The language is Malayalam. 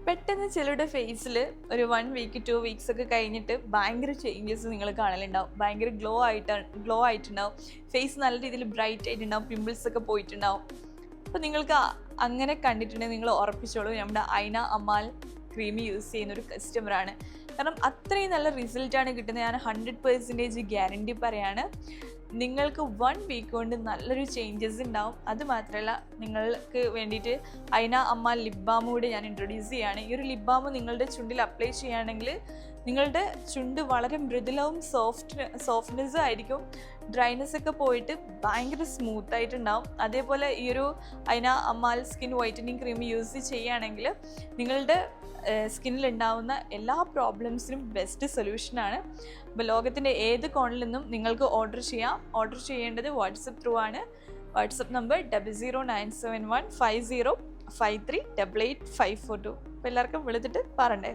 പെട്ടെന്ന് ചിലരുടെ ഫേസിൽ ഒരു 1 വീക്ക് 2 വീക്സ് ഒക്കെ കഴിഞ്ഞിട്ട് ഭയങ്കര ചേഞ്ചസ് നിങ്ങൾ കാണലുണ്ടാവും. ഭയങ്കര ഗ്ലോ ആയിട്ടുണ്ടാവും. ഫേസ് നല്ല രീതിയിൽ ബ്രൈറ്റ് ആയിട്ടുണ്ടാവും. പിമ്പിൾസ് ഒക്കെ പോയിട്ടുണ്ടാവും. അപ്പോൾ നിങ്ങൾക്ക് അങ്ങനെ കണ്ടിട്ടുണ്ടെങ്കിൽ നിങ്ങൾ ഉറപ്പിച്ചോളൂ, നമ്മുടെ ഐന അമാൽ ക്രീം യൂസ് ചെയ്യുന്ന ഒരു കസ്റ്റമറാണ്. കാരണം അത്രയും നല്ല റിസൾട്ടാണ് കിട്ടുന്നത്. ഞാൻ 100% ഗ്യാരണ്ടി പറയാണ്. നിങ്ങൾക്ക് 1 വീക്ക് കൊണ്ട് നല്ലൊരു ചേഞ്ചസ് ഉണ്ടാവും. അതുമാത്രമല്ല, നിങ്ങൾക്ക് വേണ്ടിയിട്ട് ഐന അമ്മ ലിപ് ബാം കൂടി ഞാൻ ഇൻട്രൊഡ്യൂസ് ചെയ്യുകയാണ്. ഈ ഒരു ലിപ് ബാം നിങ്ങളുടെ ചുണ്ടിൽ അപ്ലൈ ചെയ്യുകയാണെങ്കിൽ നിങ്ങളുടെ ചുണ്ട് വളരെ മൃദുലവും സോഫ്റ്റ്നെസ്സും ആയിരിക്കും. ഡ്രൈനെസ് ഒക്കെ പോയിട്ട് ഭയങ്കര സ്മൂത്തായിട്ടുണ്ടാവും. അതേപോലെ ഈ ഒരു ഐന അമ്മാൽ സ്കിൻ വൈറ്റനിങ് ക്രീം യൂസ് ചെയ്യുകയാണെങ്കിൽ നിങ്ങളുടെ സ്കിന്നിൽ ഉണ്ടാവുന്ന എല്ലാ പ്രോബ്ലംസിനും ബെസ്റ്റ് സൊല്യൂഷനാണ്. അപ്പോൾ ലോകത്തിൻ്റെ ഏത് കോണിൽ നിന്നും നിങ്ങൾക്ക് ഓർഡർ ചെയ്യാം. ഓർഡർ ചെയ്യേണ്ടത് വാട്സപ്പ് ത്രൂ ആണ്. WhatsApp number 009715053888542. അപ്പോൾ എല്ലാവർക്കും വിളിച്ചിട്ട് പറയണ്ടേ.